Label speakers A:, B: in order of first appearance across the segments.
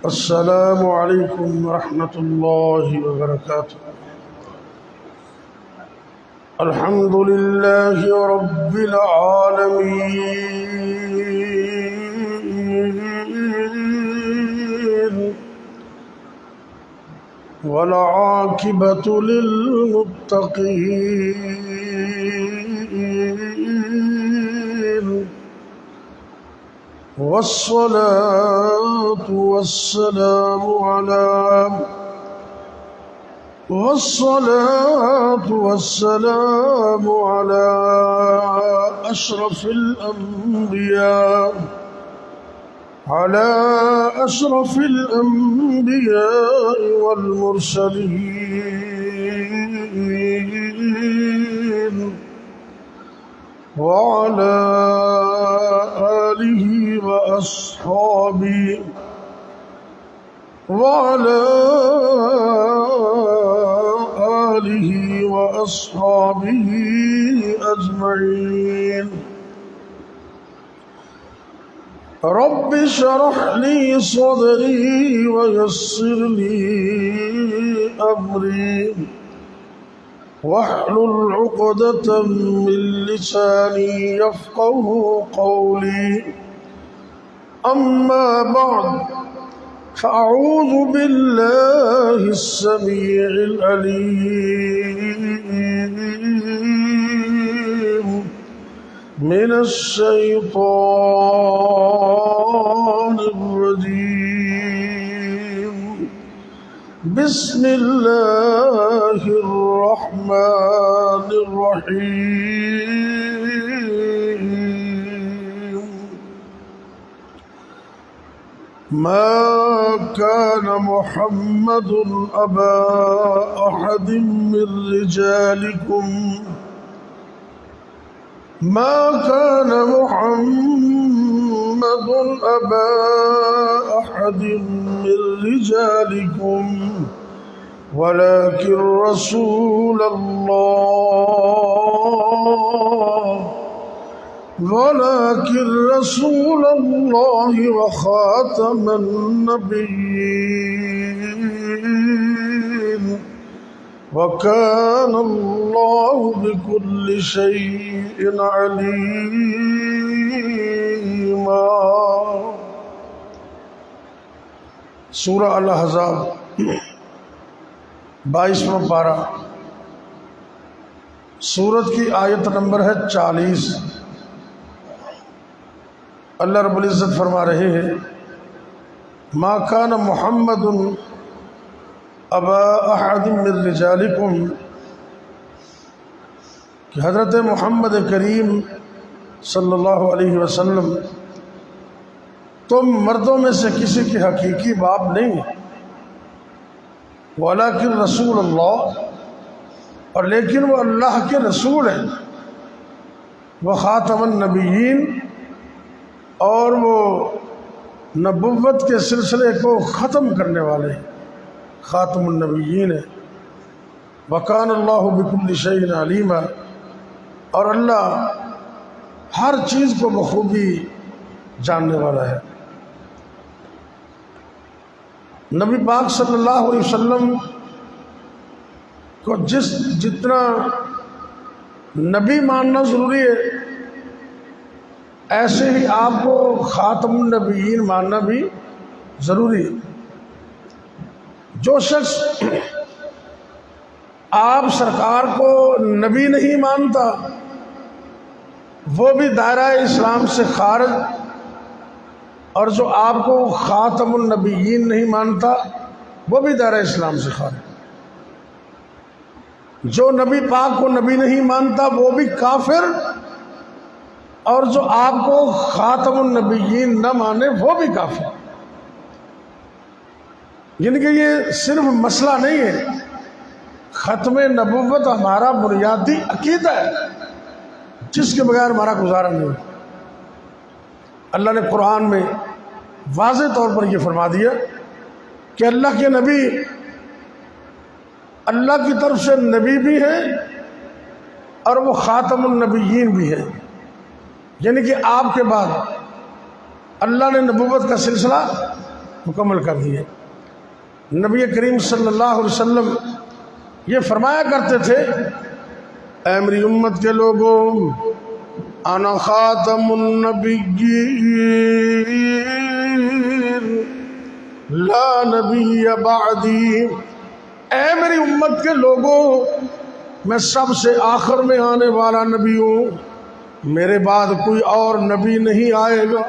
A: السلام علیکم ورحمۃ اللہ وبرکاتہ۔ الحمد للہ رب العالمین والعاقبۃ للمتقین والصلاة والسلام على أشرف الأنبياء والمرسلين وعلى آله وأصحابه أجمعين۔ رب اشرح لي صدري ويسر لي أمري واحلل عقدة من لساني يفقهوا قولي، أما بعد فأعوذ بالله السميع العليم من الشيطان الرجيم، بسم الله الرحمن الرحيم۔ ما كان محمد أبا أحد من رجالكم ولكن رسول الله وخاتم النبيين، وكان الله بكل شيء عليما۔ سورہ الاحزاب 22واں پارہ، سورت کی آیت نمبر ہے 40۔ اللہ رب العزت فرما رہے ہیں ما کان محمد ابا احد من رجالکم، کہ حضرت محمد کریم صلی اللہ علیہ وسلم تم مردوں میں سے کسی کے حقیقی باپ نہیں، ولیکن رسول اللہ، اور لیکن وہ اللہ کے رسول ہیں، وہ خاتم النبیین، اور وہ نبوت کے سلسلے کو ختم کرنے والے ہیں، خاتم النبیین ہے۔ وَكَانَ اللَّهُ بِكُلِّ شَيْءٍ عَلِيمًا، اور اللہ ہر چیز کو بخوبی جاننے والا ہے۔ نبی پاک صلی اللہ علیہ وسلم کو جتنا نبی ماننا ضروری ہے، ایسے ہی آپ کو خاتم النبیین ماننا بھی ضروری ہے۔ جو شخص آپ سرکار کو نبی نہیں مانتا وہ بھی دائرہ اسلام سے خارج، اور جو آپ کو خاتم النبیین نہیں مانتا وہ بھی دائرہ اسلام سے خارج۔ جو نبی پاک کو نبی نہیں مانتا وہ بھی کافر، اور جو آپ کو خاتم النبیین نہ مانے وہ بھی کافر۔ یعنی کہ یہ صرف مسئلہ نہیں ہے، ختم نبوت ہمارا بنیادی عقیدہ ہے جس کے بغیر ہمارا گزارا نہیں۔ اللہ نے قرآن میں واضح طور پر یہ فرما دیا کہ اللہ کے نبی اللہ کی طرف سے نبی بھی ہیں اور وہ خاتم النبیین بھی ہیں، یعنی کہ آپ کے بعد اللہ نے نبوت کا سلسلہ مکمل کر دیے۔ نبی کریم صلی اللہ علیہ وسلم یہ فرمایا کرتے تھے، اے میری امت کے لوگوں، انا خاتم النبیین لا نبی بعدی، اے میری امت کے لوگوں، میں سب سے آخر میں آنے والا نبی ہوں، میرے بعد کوئی اور نبی نہیں آئے گا۔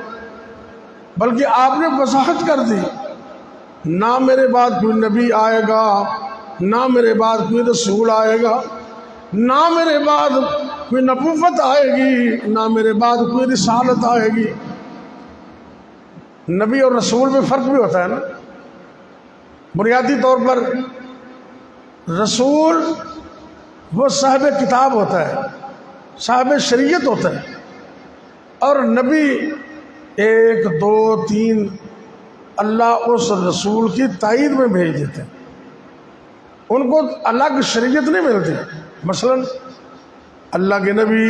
A: بلکہ آپ نے وضاحت کر دی، نہ میرے بعد کوئی نبی آئے گا، نہ میرے بعد کوئی رسول آئے گا، نہ میرے بعد کوئی نبوت آئے گی، نہ میرے بعد کوئی رسالت آئے گی۔ نبی اور رسول میں فرق بھی ہوتا ہے نا۔ بنیادی طور پر رسول وہ صاحب کتاب ہوتا ہے، صاحب شریعت ہوتا ہے، اور نبی 1 2 3 اللہ اس رسول کی تائید میں بھیج دیتے ہیں، ان کو الگ شریعت نہیں ملتی۔ مثلا اللہ کے نبی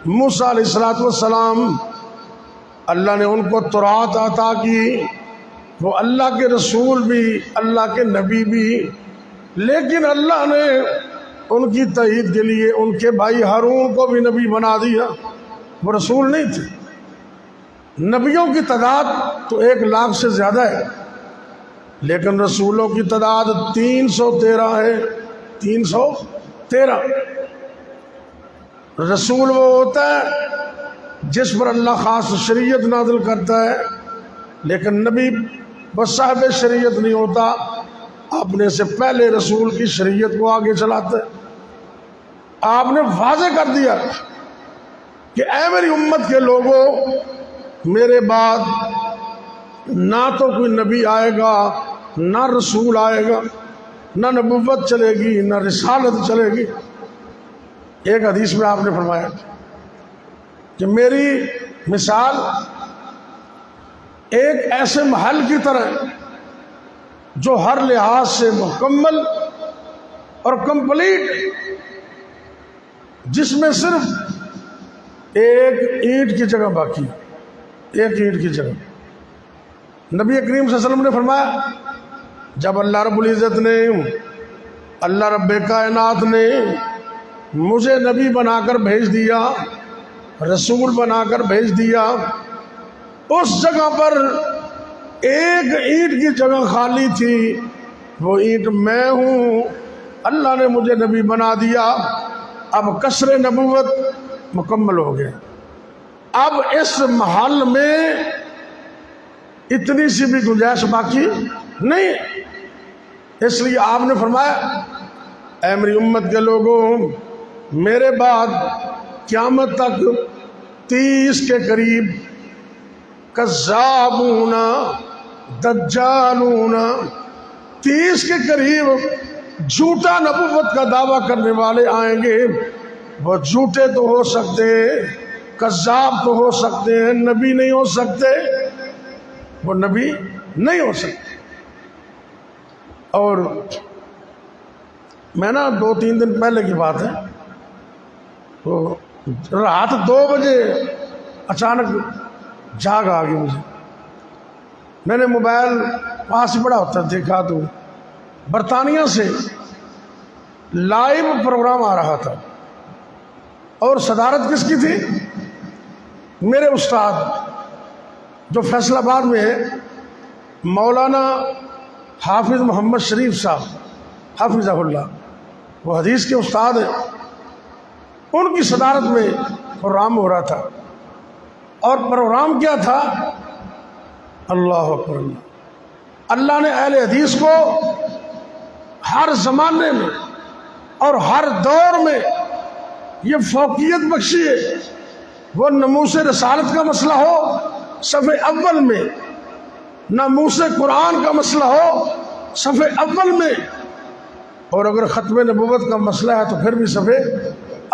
A: موسیٰ علیہ السلام، اللہ نے ان کو تورات عطا کی، وہ اللہ کے رسول بھی، اللہ کے نبی بھی، لیکن اللہ نے ان کی تائید کے لیے ان کے بھائی ہارون کو بھی نبی بنا دیا، وہ رسول نہیں تھے۔ نبیوں کی تعداد تو 1 لاکھ سے زیادہ ہے، لیکن رسولوں کی تعداد 313 ہے۔ 313 رسول وہ ہوتا ہے جس پر اللہ خاص شریعت نازل کرتا ہے، لیکن نبی وہ صاحب شریعت نہیں ہوتا، اپنے سے پہلے رسول کی شریعت کو آگے چلاتا ہے۔ آپ نے واضح کر دیا کہ اے میری امت کے لوگوں، میرے بعد نہ تو کوئی نبی آئے گا، نہ رسول آئے گا، نہ نبوت چلے گی، نہ رسالت چلے گی۔ ایک حدیث میں آپ نے فرمایا کہ میری مثال ایک ایسے محل کی طرح جو ہر لحاظ سے مکمل اور کمپلیٹ، جس میں صرف ایک اینٹ کی جگہ باقی، ایک اینٹ کی جگہ۔ نبی کریم صلی اللہ علیہ وسلم نے فرمایا، جب اللہ رب العزت نے، اللہ رب کائنات نے مجھے نبی بنا کر بھیج دیا، رسول بنا کر بھیج دیا، اس جگہ پر ایک اینٹ کی جگہ خالی تھی، وہ اینٹ میں ہوں، اللہ نے مجھے نبی بنا دیا۔ اب قصر نبوت مکمل ہو گئے، اب اس محل میں اتنی سی بھی گنجائش باقی نہیں، اس لیے آپ نے فرمایا، اے میری امت کے لوگوں، میرے بعد قیامت تک 30 کے قریب کذابون، دجالون، 30 کے قریب جھوٹا نبوت کا دعویٰ کرنے والے آئیں گے۔ وہ جھوٹے تو ہو سکتے ہیں، کذاب تو ہو سکتے ہیں، نبی نہیں ہو سکتے، وہ نبی نہیں ہو سکتے۔ اور میں 2-3 دن پہلے کی بات ہے، تو رات 2 بجے اچانک جاگ آ گئی مجھے، میں نے موبائل پاس ہی پڑا ہوتا دیکھا تو برطانیہ سے لائیو پروگرام آ رہا تھا، اور صدارت کس کی تھی؟ میرے استاد جو فیصل آباد میں ہے، مولانا حافظ محمد شریف صاحب حافظہ اللہ، وہ حدیث کے استاد ہیں، ان کی صدارت میں پروگرام ہو رہا تھا۔ اور پروگرام کیا تھا؟ اللہ اکبر، اللہ نے اہل حدیث کو ہر زمانے میں اور ہر دور میں یہ فوقیت بخشی ہے۔ وہ ناموس رسالت کا مسئلہ ہو صفحے اول میں، ناموس قرآن کا مسئلہ ہو صفحے اول میں، اور اگر ختم نبوت کا مسئلہ ہے تو پھر بھی صفحے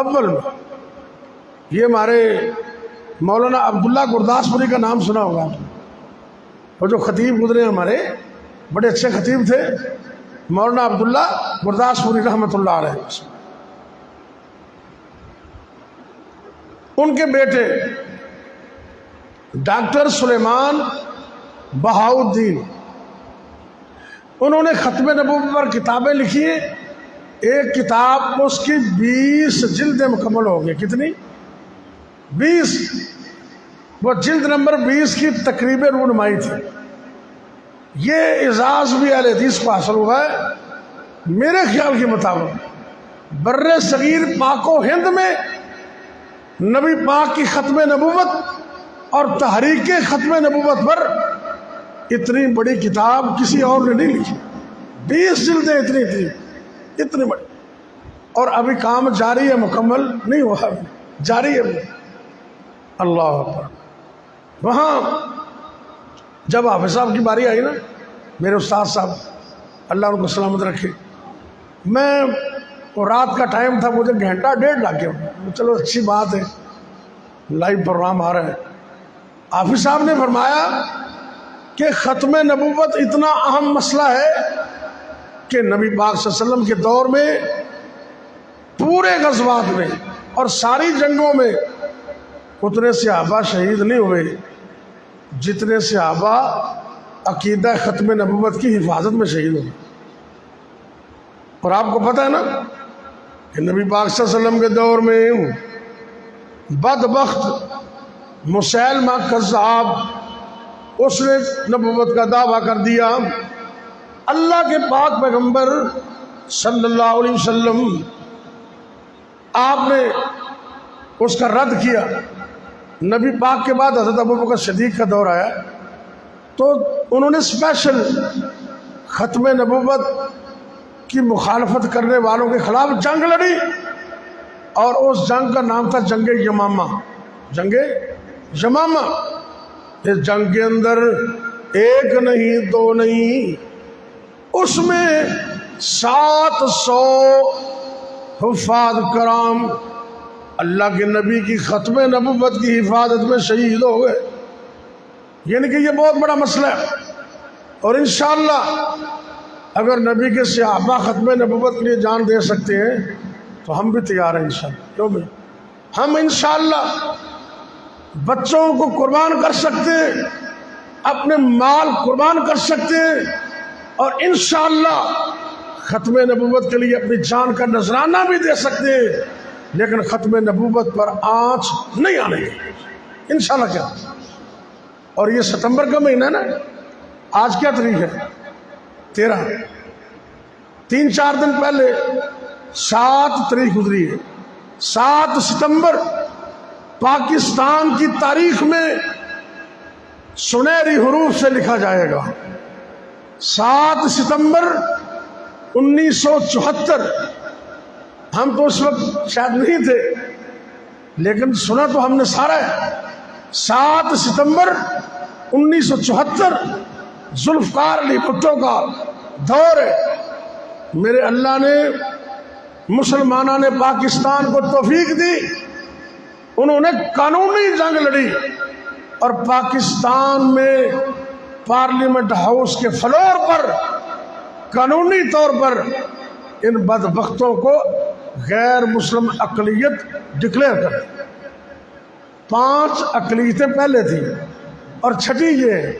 A: اول میں۔ یہ ہمارے مولانا عبداللہ گرداسپوری کا نام سنا ہوگا، وہ جو خطیب گزرے ہمارے، بڑے اچھے خطیب تھے، مولانا عبداللہ گرداسپوری رحمۃ اللہ علیہ۔ ان کے بیٹے ڈاکٹر سلیمان بہاؤالدین انہوں نے ختم نبوت پر کتابیں لکھی ہیں. ایک کتاب اس کی 20 جلدیں مکمل ہو گئی. کتنی؟ 20. وہ جلد نمبر 20 کی تقریب رونمائی تھی. یہ اعزاز بھی اہل حدیث کو حاصل ہوا ہے میرے خیال کے مطابق. بر صغیر پاک و ہند میں نبی پاک کی ختم نبوت اور تحریک ختم نبوت پر اتنی بڑی کتاب کسی اور نے نہیں لکھی. 20 جلدیں اتنی بڑی. اور ابھی کام جاری ہے، مکمل نہیں ہوا، جاری ہے. اللہ اکبر. وہاں جب حافظ صاحب کی باری آئی نا، میرے استاد صاحب اللہ ان کو سلامت رکھے، میں رات کا ٹائم تھا، مجھے گھنٹہ ڈیڑھ لگ گیا. چلو اچھی بات ہے، لائیو پروگرام آ رہا ہے. حافظ صاحب نے فرمایا کہ ختم نبوت اتنا اہم مسئلہ ہے کہ نبی پاک صلی اللہ علیہ وسلم کے دور میں پورے غزوات میں اور ساری جنگوں میں اتنے صحابہ شہید نہیں ہوئے جتنے صحابہ عقیدہ ختم نبوت کی حفاظت میں شہید ہوئے. اور آپ کو پتہ ہے نا کہ نبی پاک صلی اللہ علیہ وسلم کے دور میں بدبخت مسیلمہ کذاب، اس نے نبوت کا دعویٰ کر دیا. اللہ کے پاک پیغمبر صلی اللہ علیہ وسلم آپ نے اس کا رد کیا. نبی پاک کے بعد حضرت ابوبکر صدیق کا دور آیا تو انہوں نے اسپیشل ختم نبوت کی مخالفت کرنے والوں کے خلاف جنگ لڑی، اور اس جنگ کا نام تھا جنگ یمامہ. جنگ یمامہ. اس جنگ کے اندر ایک نہیں دو نہیں، اس میں 700 حفاظ کرام اللہ کے نبی کی ختم نبوت کی حفاظت میں شہید ہو گئے. یعنی کہ یہ بہت بڑا مسئلہ ہے. اور انشاءاللہ اگر نبی کے صحابہ ختم نبوت کے لیے جان دے سکتے ہیں تو ہم بھی تیار ہیں انشاءاللہ. کیوں بھی ہم انشاءاللہ بچوں کو قربان کر سکتے ہیں، اپنے مال قربان کر سکتے ہیں، اور انشاءاللہ ختم نبوت کے لیے اپنی جان کا نذرانہ بھی دے سکتے ہیں، لیکن ختم نبوت پر آنچ نہیں آنے گی انشاءاللہ. کیا اور یہ ستمبر کا مہینہ ہے نا، آج کیا تاریخ ہے؟ 13. 3-4 دن پہلے 7 تاریخ گزری ہے. 7 ستمبر پاکستان کی تاریخ میں سنہری حروف سے لکھا جائے گا. 7 ستمبر 1974. ہم تو اس وقت شاید نہیں تھے، لیکن سنا تو ہم نے سارا ہے. 7 ستمبر 1974 ذوالفقار علی بھٹو کا دور ہے. میرے اللہ نے مسلمانوں نے پاکستان کو توفیق دی، انہوں نے قانونی جنگ لڑی اور پاکستان میں پارلیمنٹ ہاؤس کے فلور پر قانونی طور پر ان بدبختوں کو غیر مسلم اقلیت ڈکلیئر کر. 5 اقلیتیں پہلے تھیں اور چھٹی یہ ہے.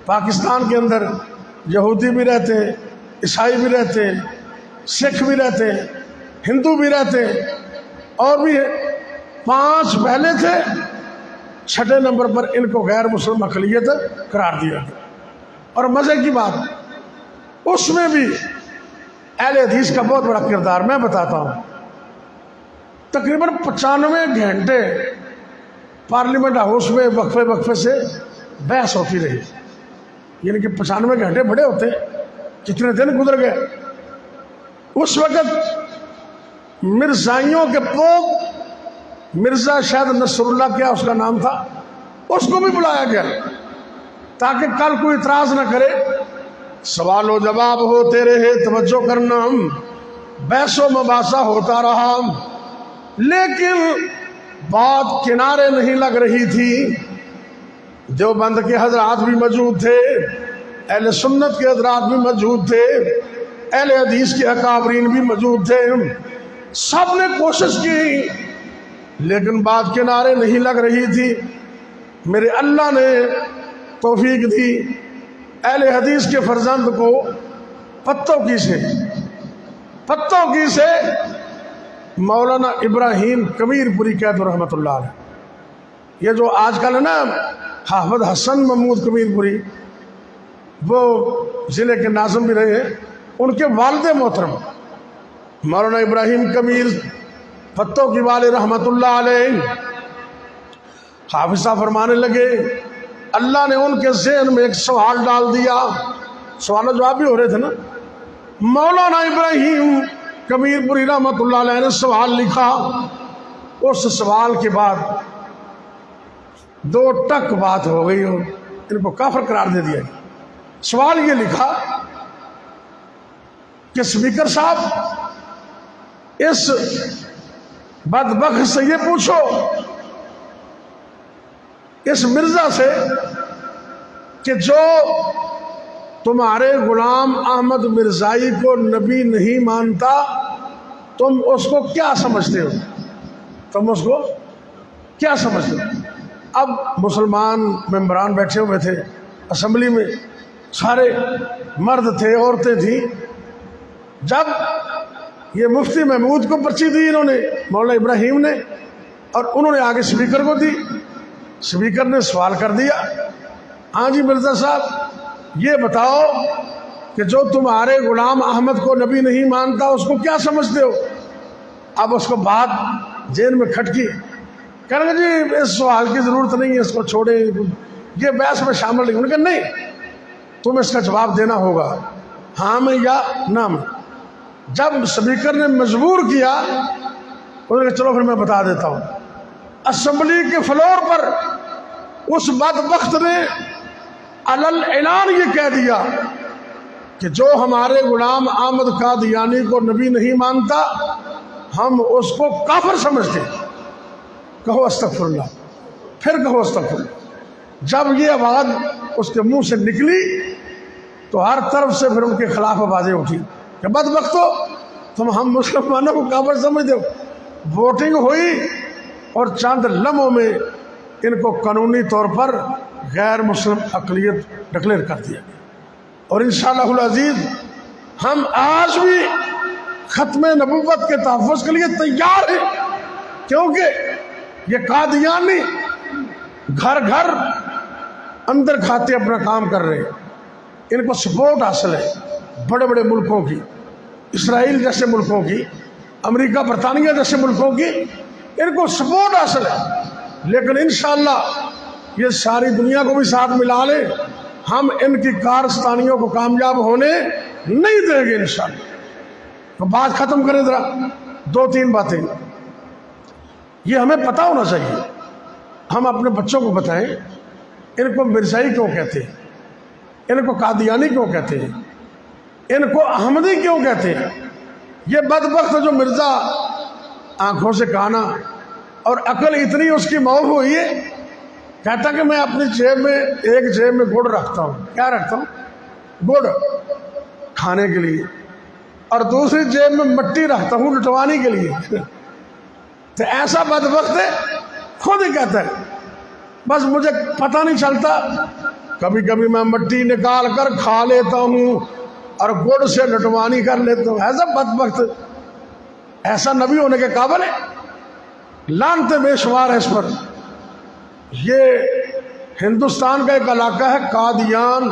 A: پاکستان کے اندر یہودی بھی رہتے ہیں، عیسائی بھی رہتے ہیں، سکھ بھی رہتے ہیں، ہندو بھی رہتے ہیں، اور بھی 5 پہلے تھے. 6 نمبر پر ان کو غیر مسلم اقلیت قرار دیا گیا. اور مزے کی بات، اس میں بھی اہل حدیث کا بہت بڑا کردار. میں بتاتا ہوں، تقریباً 95 گھنٹے پارلیمنٹ ہاؤس میں وقفے سے بحث ہوتی رہی. یعنی کہ 95 گھنٹے بڑے ہوتے، کتنے دن گزر گئے. اس وقت مرزائیوں کے پوپ مرزا شاید نصر اللہ کیا اس کا نام تھا، اس کو بھی بلایا گیا تاکہ کل کوئی اعتراض نہ کرے. سوال و جواب ہوتے رہے، توجہ کرنا، بحث و مباحثہ ہوتا رہا، لیکن بات کنارے نہیں لگ رہی تھی. دیوبند کے حضرات بھی موجود تھے، اہل سنت کے حضرات بھی موجود تھے، اہل حدیث کے اکابرین بھی موجود تھے. سب نے کوشش کی لیکن بات کنارے نہیں لگ رہی تھی. میرے اللہ نے توفیق دی اہل حدیث کے فرزند کو پتوں کی سے مولانا ابراہیم کمیر پوری کہتے رحمۃ اللہ علیہ. یہ جو آج کل ہے نا حافظ حسن محمود کمیر پوری، وہ ضلع کے ناظم بھی رہے ہیں، ان کے والد محترم مولانا ابراہیم کمیر پتوں کی والد رحمۃ اللہ علیہ، حافظ صاحب فرمانے لگے اللہ نے ان کے ذہن میں ایک سوال ڈال دیا. سوال و جواب بھی ہو رہے تھے نا. مولانا ابراہیم کمیر پوری رحمۃ اللہ علیہ نے سوال لکھا. اس سوال کے بعد 2 ٹک بات ہو گئی اور ان کو کافر قرار دے دیا. سوال یہ لکھا کہ اسپیکر صاحب اس بدبخت سے یہ پوچھو، اس مرزا سے، کہ جو تمہارے غلام احمد مرزائی کو نبی نہیں مانتا، تم اس کو کیا سمجھتے ہو؟ تم اس کو کیا سمجھتے ہو؟ اب مسلمان ممبران بیٹھے ہوئے تھے اسمبلی میں، سارے مرد تھے، عورتیں تھیں. جب یہ مفتی محمود کو پرچی دی انہوں نے، مولانا ابراہیم نے، اور انہوں نے آگے اسپیکر کو دی. اسپیکر نے سوال کر دیا، ہاں جی مرزا صاحب یہ بتاؤ کہ جو تمہارے غلام احمد کو نبی نہیں مانتا اس کو کیا سمجھتے ہو؟ اب اس کو بات ذہن میں کھٹکی، کہنے لگے جی اس سوال کی ضرورت نہیں ہے، اس کو چھوڑیں، یہ بحث میں شامل نہیں. انہوں نے کہا نہیں، تم اس کا جواب دینا ہوگا، ہاں میں یا نہ میں. جب اسپیکر نے مجبور کیا، انہوں نے کہا چلو پھر میں بتا دیتا ہوں. اسمبلی کے فلور پر اس بدبخت نے علل اعلان یہ کہہ دیا کہ جو ہمارے غلام احمد قادیانی کو نبی نہیں مانتا ہم اس کو کافر سمجھتے. کہو استغفر اللہ، پھر کہو استغفر اللہ. جب یہ آواز اس کے منہ سے نکلی تو ہر طرف سے پھر ان کے خلاف آوازیں اٹھی کہ بدبختو تم ہم مسلمانوں کو کافر سمجھتے ہو. ووٹنگ ہوئی اور چند لمحوں میں ان کو قانونی طور پر غیر مسلم اقلیت ڈکلیئر کر دیا گیا. اور انشاءاللہ العزیز ہم آج بھی ختم نبوت کے تحفظ کے لیے تیار ہیں، کیونکہ یہ قادیانی گھر گھر اندر کھاتے اپنا کام کر رہے ہیں. ان کو سپورٹ حاصل ہے بڑے بڑے ملکوں کی، اسرائیل جیسے ملکوں کی، امریکہ برطانیہ جیسے ملکوں کی، ان کو سپورٹ حاصل ہے. لیکن انشاءاللہ یہ ساری دنیا کو بھی ساتھ ملا لیں، ہم ان کی کارستانیوں کو کامیاب ہونے نہیں دیں گے انشاءاللہ. تو بات ختم کریں ذرا 2-3 باتیں. یہ ہمیں پتہ ہونا چاہیے، ہم اپنے بچوں کو بتائیں ان کو مرزائی کیوں کہتے ہیں، ان کو قادیانی کیوں کہتے ہیں، ان کو احمدی کیوں کہتے ہیں. یہ بدبخت جو مرزا آنکھوں سے کانا اور عقل اتنی اس کی معاف ہوئی ہے، کہتا کہ میں اپنی جیب میں ایک جیب میں گڑ رکھتا ہوں. کیا رکھتا ہوں؟ گڑ کھانے کے لیے، اور دوسری جیب میں مٹی رکھتا ہوں لٹوانے کے لیے. تو ایسا بدبخت ہے خود ہی کہتا ہے بس مجھے پتہ نہیں چلتا، کبھی کبھی میں مٹی نکال کر کھا لیتا ہوں اور گڑ سے لٹوانی کر لیتا ہوں. ایسا بدبخت ایسا نبی ہونے کے قابل ہے؟ لعنتیں بے شمار ہے اس پر. یہ ہندوستان کا ایک علاقہ ہے قادیان،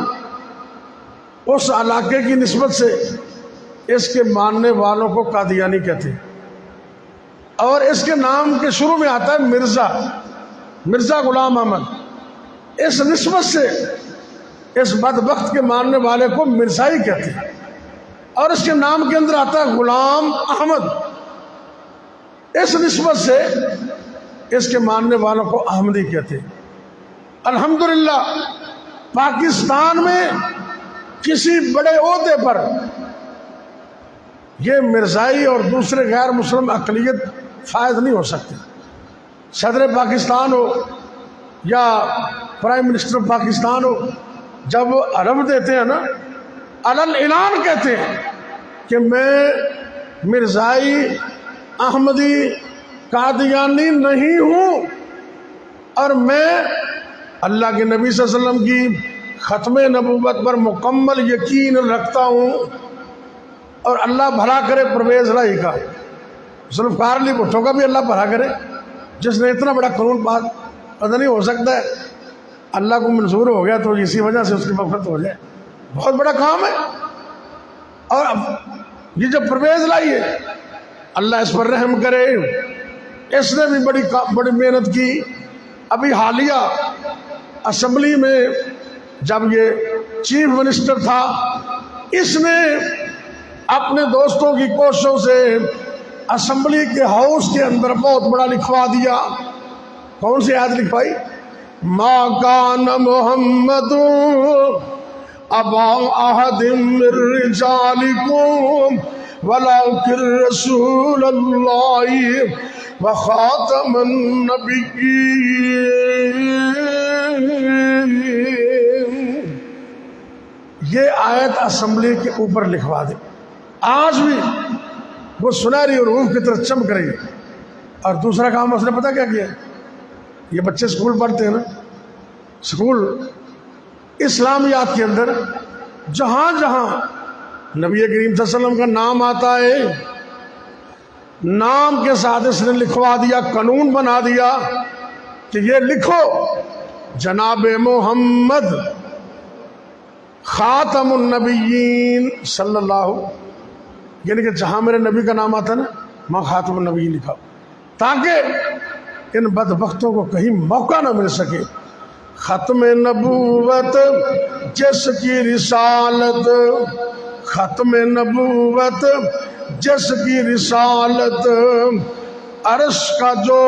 A: اس علاقے کی نسبت سے اس کے ماننے والوں کو قادیانی کہتے ہیں. اور اس کے نام کے شروع میں آتا ہے مرزا غلام احمد. اس نسبت سے اس بدبخت کے ماننے والے کو مرزائی کہتے ہیں. اور اس کے نام کے اندر آتا ہے غلام احمد. اس نسبت سے اس کے ماننے والوں کو احمدی کہتے ہیں. الحمدللہ پاکستان میں کسی بڑے عہدے پر یہ مرزائی اور دوسرے غیر مسلم اقلیت فائز نہیں ہو سکتے. صدر پاکستان ہو یا پرائم منسٹر پاکستان ہو، جب وہ علم دیتے ہیں نا، علل اعلان کہتے ہیں کہ میں مرزائی، احمدی، قادیانی نہیں ہوں، اور میں اللہ کے نبی صلی اللہ علیہ وسلم کی ختم نبوت پر مکمل یقین رکھتا ہوں. اور اللہ بھلا کرے پرویز الہی کا، ذوالفقار علی بھٹو کا بھی اللہ بھلا کرے، جس نے اتنا بڑا قانون پاس، پتہ نہیں ہو سکتا ہے اللہ کو منظور ہو گیا تو اسی وجہ سے اس کی مغفرت ہو جائے، بہت بڑا کام ہے۔ اور اب یہ جو پرویز الہی ہے اللہ اس پر رحم کرے، اس نے بھی بڑی محنت کی۔ ابھی حالیہ اسمبلی میں جب یہ چیف منسٹر تھا، اس نے اپنے دوستوں کی کوششوں سے اسمبلی کے ہاؤس کے اندر بہت بڑا لکھوا دیا۔ کون سی آیت لکھوائی؟ ما کان محمد ابا احد من رجالکم ولکن رسول اللہ وخاتم النبیین۔ یہ آیت اسمبلی کے اوپر لکھوا دی، آج بھی وہ سنہری حروف کی طرح چمک رہی ہے۔ اور دوسرا کام اس نے پتہ کیا کیا؟ یہ بچے اسکول پڑھتے ہیں نا، اسکول اسلامیات کے اندر جہاں جہاں نبی کریم صلی اللہ علیہ وسلم کا نام آتا ہے، نام کے ساتھ اس نے لکھوا دیا، قانون بنا دیا کہ یہ لکھو جناب محمد خاتم النبیین صلی اللہ، یعنی کہ جہاں میرے نبی کا نام آتا ہے نا ماں خاتم النبیین لکھا، تاکہ ان بدبختوں کو کہیں موقع نہ مل سکے۔ ختم نبوت جس کی رسالت، ختم نبوت جس کی رسالت، عرش کا جو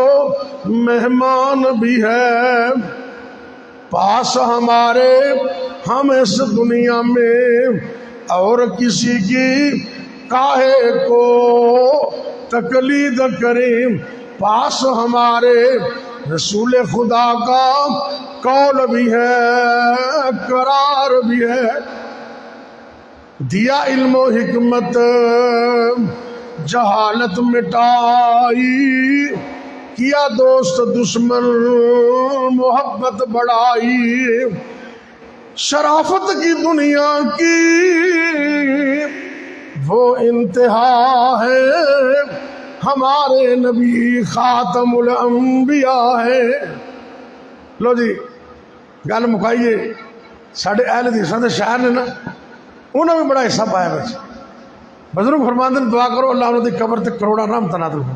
A: مہمان بھی ہے، پاس ہمارے ہم اس دنیا میں اور کسی کی کاہے کو تقلید کریں، پاس ہمارے رسول خدا کا قول بھی ہے، قرار بھی ہے۔ دیا علم و حکمت جہالت مٹائی، کیا دوست دشمن محبت بڑھائی، شرافت کی دنیا کی وہ انتہا ہے، ہمارے نبی خاتم الانبیاء ہے۔ لو جی گل مکائیے، ساڑھے اہل حدیثاں دے شاعر نے نا، انہوں نے بھی بڑا حصہ پایا بچ۔ بزرگ فرماندے نے دعا کرو اللہ انہوں دی قبر تے کروڑا رحمت نازل ہو۔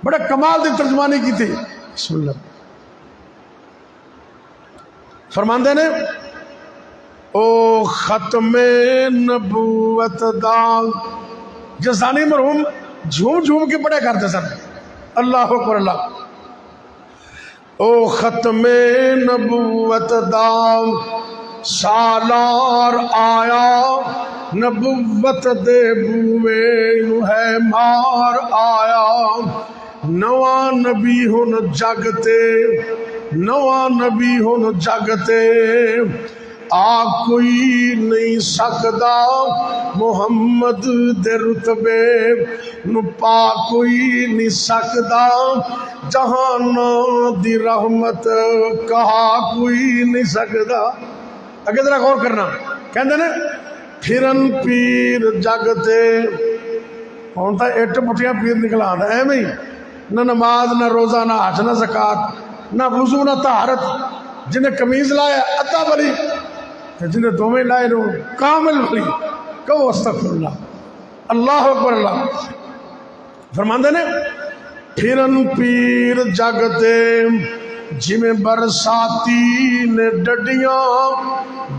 A: بڑے کمال دی ترجمانی کی تھی۔ بسم اللہ فرماندے نے او ختم نبوت دا، جزانی مرحوم جھوم جھوم کے پڑھے کرتے سن اللہ اکبر اللہ۔ او ختم نبوت دا سالار آیا، نبوت دے بوے نو ہے مار آیا، نواں نبی ہن جگتے، نواں نبی ہن جگتے، آ کوئی نہیں سکدا محمد دے رتبے نو، پا کوئی نہیں سکدا جہان دی رحمت، کہا کوئی نہیں سکدا۔ اگے ذرا غور کرنا، کہندے نے پھرن پیر جگتے، کون تھا اٹھ پٹیاں پیر نکلا آندا ایویں ہی، نہ نماز نہ روزہ نہ حج نہ زکات نہ وضو نہ طہارت، جنہیں قمیض لایا ادھا بری، جنہیں دوویں لائے نو کامل بری۔ کہو استغفر اللہ، اللہ اکبر اللہ۔ فرماندے نے پھرن پیر جگتے، جویں برساتی نے ڈڈیاں،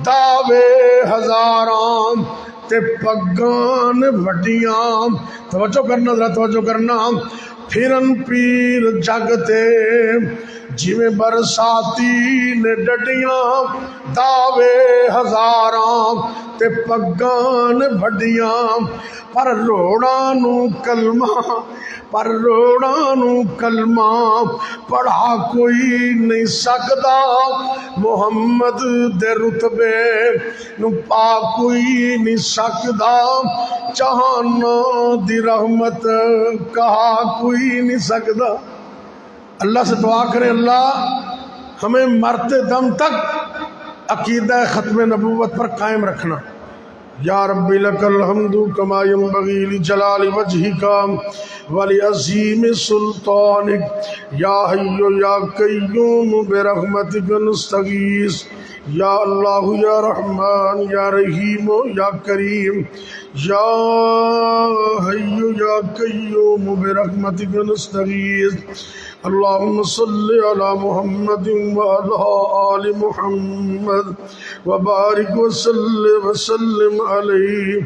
A: دعوے ہزاراں تے پگان وڈیاں۔ توجہ کرنا ذرا توجہ کرنا۔ پھرن پیر جگتے، جویں برساتی نے ڈڈیاں، دعوے ہزاراں تے پگان وڈیاں، پر روڑاں نو کلمہ، پر روڑاں نو کلمہ پڑھا کوئی نہیں سکدا، محمد دے رتبے نو پا کوئی نہیں سکدا، جہان دی رحمت کہا کوئی نہیں سکدا۔ اللہ سے دعا کریں اللہ ہمیں مرتے دم تک عقیدہ ختم نبوت پر قائم رکھنا۔ یا رب لک الحمد کما ینبغی لجلال وجہک ولعظیم سلطانک یا حی یا قیوم برحمتک نستغیث یا اللہ یا رحمان یا رحیم یا کریم یا حی یا قیوم برحمتک نستغیث اللہم صلی علی محمد وعلی آل محمد وبارک وسلم علیہ۔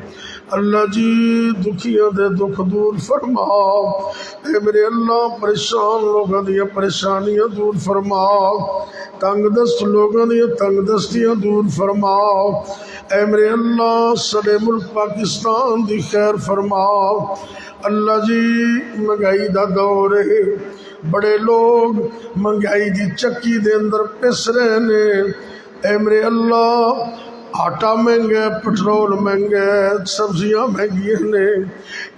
A: اللہ جی دکھیاں دے دکھ دور فرما، اے میرے اللہ پریشان لوگاں دیاں پریشانیاں دور فرما، تنگ دست لوگاں دیاں تنگ دستیاں دور فرما، اے میرے اللہ سارے ملک پاکستان دی خیر فرما۔ اللہ جی مہنگائی دا دور ہے، بڑے لوگ مہنگائی دی چکی دے اندر پس رہے نے، اے میرے اللہ آٹا مہنگا ہے، پٹرول مہنگا ہے، سبزیاں مہنگی نے،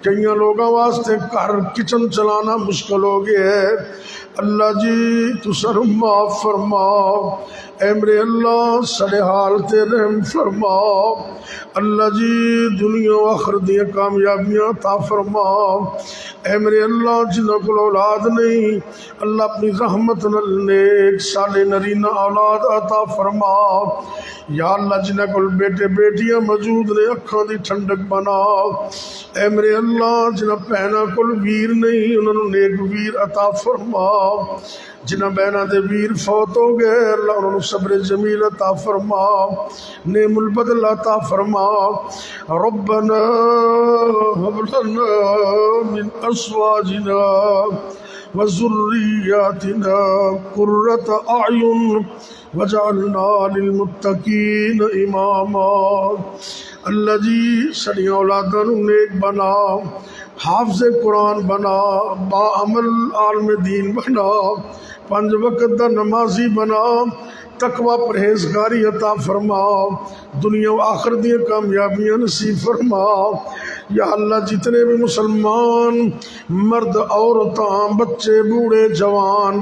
A: کئی لوگوں واسطے گھر کچن چلانا مشکل ہو گیا ہے۔ اللہ جی تو سر معاف فرما، اے میرے اللہ سارے حال تے رحم فرما۔ اللہ جی دنیا و آخرت دی کامیابیاں عطا فرما، اے میرے اللہ جنہاں کو اولاد نہیں اللہ اپنی رحمت نال نیک صالح نرینہ اولاد عطا فرما۔ یا اللہ جنہاں کو بیٹے بیٹیاں موجود نے اکھاں دی ٹھنڈک بنا، اے میرے اللہ جنہاں بہناں کو ویر نہیں انہاں نوں نیک ویر عطا فرما، جنہاں بہناں دے ویر فوت ہو گئے اللہ انہاں نوں صبر جمیل عطا فرما، نعم البدل عطا فرما۔ ربنا هب لنا من ازواجنا وذرياتنا قرة اعين وجعلنا للمتقین اماما۔ اللہ جی سڑیاں اولاداں نوں نیک بنا، حافظ قرآن بنا، با عمل عالم دین بنا، 5 وقت دا نمازی بنا، تقوی پرہیزگاری عطا فرما، دنیا و آخرت دی کامیابیاں نصیب فرما۔ یا اللہ جتنے بھی مسلمان مرد عورتاں بچے بوڑھے جوان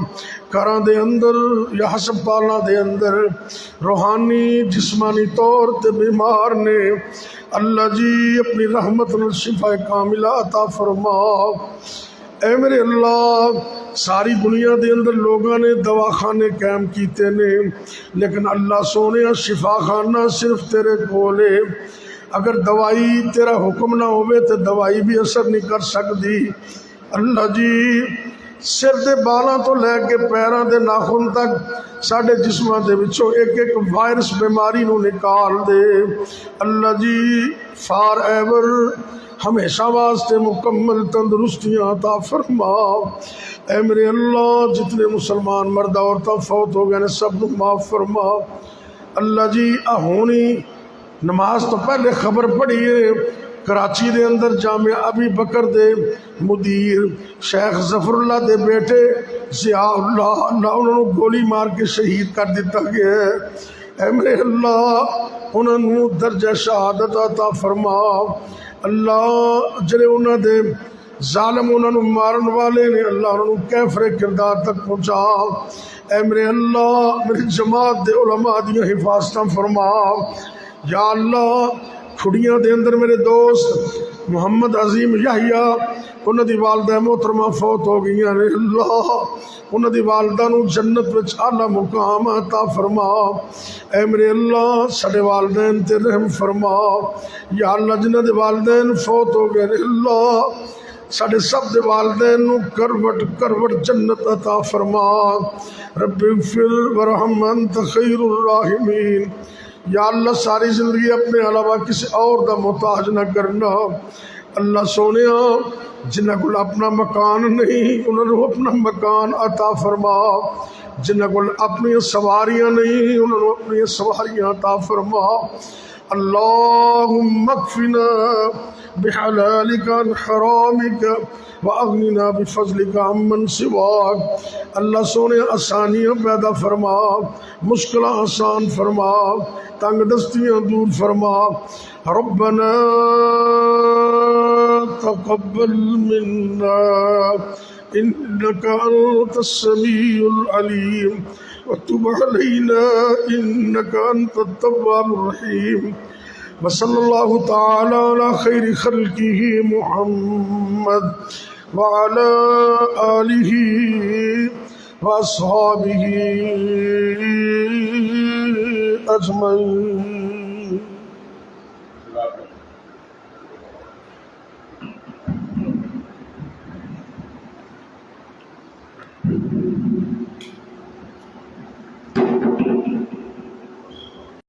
A: گھراں دے اندر یا ہسپتالاں دے اندر روحانی جسمانی طور تے بیمار نے، اللہ جی اپنی رحمت نال شفا کاملہ عطا فرما۔ اے میرے اللہ ساری دنیا دے اندر لوگاں نے دواخانے قائم کیتے نے، لیکن اللہ سونے شفا خانہ صرف تیرے کول ہے، اگر دوائی تیرا حکم نہ ہوئے تو دوائی بھی اثر نہیں کر سکتی۔ اللہ جی سر دے بالاں تو لے کے پیراں دے ناخن تک ساڈے جسماں دے وچوں ایک ایک وائرس بیماری نو نکال دے۔ اللہ جی فار ایور ہمیشہ واسطے مکمل تندرستیاں عطا فرما۔ اے میرے اللہ جتنے مسلمان مرد عورتاں فوت ہو گئے نے سب نو معاف فرما۔ اللہ جی ہونی نماز تو پہلے خبر پڑھی ہے کراچی دے اندر جامعہ ابی بکر دے مدیر شیخ ظفر اللہ دے بیٹے ضیاء اللہ انہوں نے گولی مار کے شہید کر دیتا گیا ہے۔ اے میرے اللہ انہوں نے درجہ شہادت عطا فرما۔ اللہ جڑے انہوں دے ظالم انہوں نے مارن والے نے اللہ انہوں نے کیفر کردار تک پہنچا۔ اے میرے اللہ میری جماعت دے علماء دیا حفاظتاں فرما۔ یا اللہ کھڑیاں دے اندر میرے دوست محمد عظیم یحییٰ انہوں دی والدہ محترمہ فوت ہو گئی ہیں، اللہ انہوں دی والدہ نو جنت وچ اعلیٰ مقام عطا فرما۔ اے میرے اللہ سارے والدین تے رحم فرما۔ یا اللہ جنہاں دے والدین فوت ہو گئے اللہ ساڈے سب دے والدین نو کروٹ کروٹ جنت عطا فرما۔ رب اغفر ورحم انت خیر الراحمین۔ یا اللہ ساری زندگی اپنے علاوہ کسی اور دا محتاج نہ کرنا۔ اللہ سونیا جنہاں کو اپنا مکان نہیں انہوں نے اپنا مکان عطا فرما، جنہاں کو اپنی سواریاں نہیں انہوں نے اپنی سواریاں عطا فرما۔ اللہم اکفنا بحلالک عن حرامک واغننا بفضلک عمن سواک۔ اللہ سونے آسانیاں پیدا فرما، مشکلیں آسان فرما، تنگ دستیاں دور فرما۔ ربنا تقبل منا انك انت السميع العليم وتب علينا انك انت التواب الرحيم وصلی اللہ تعالی علی خیر خلقہ محمد وعلی آلہ واصحابہ اجمعین.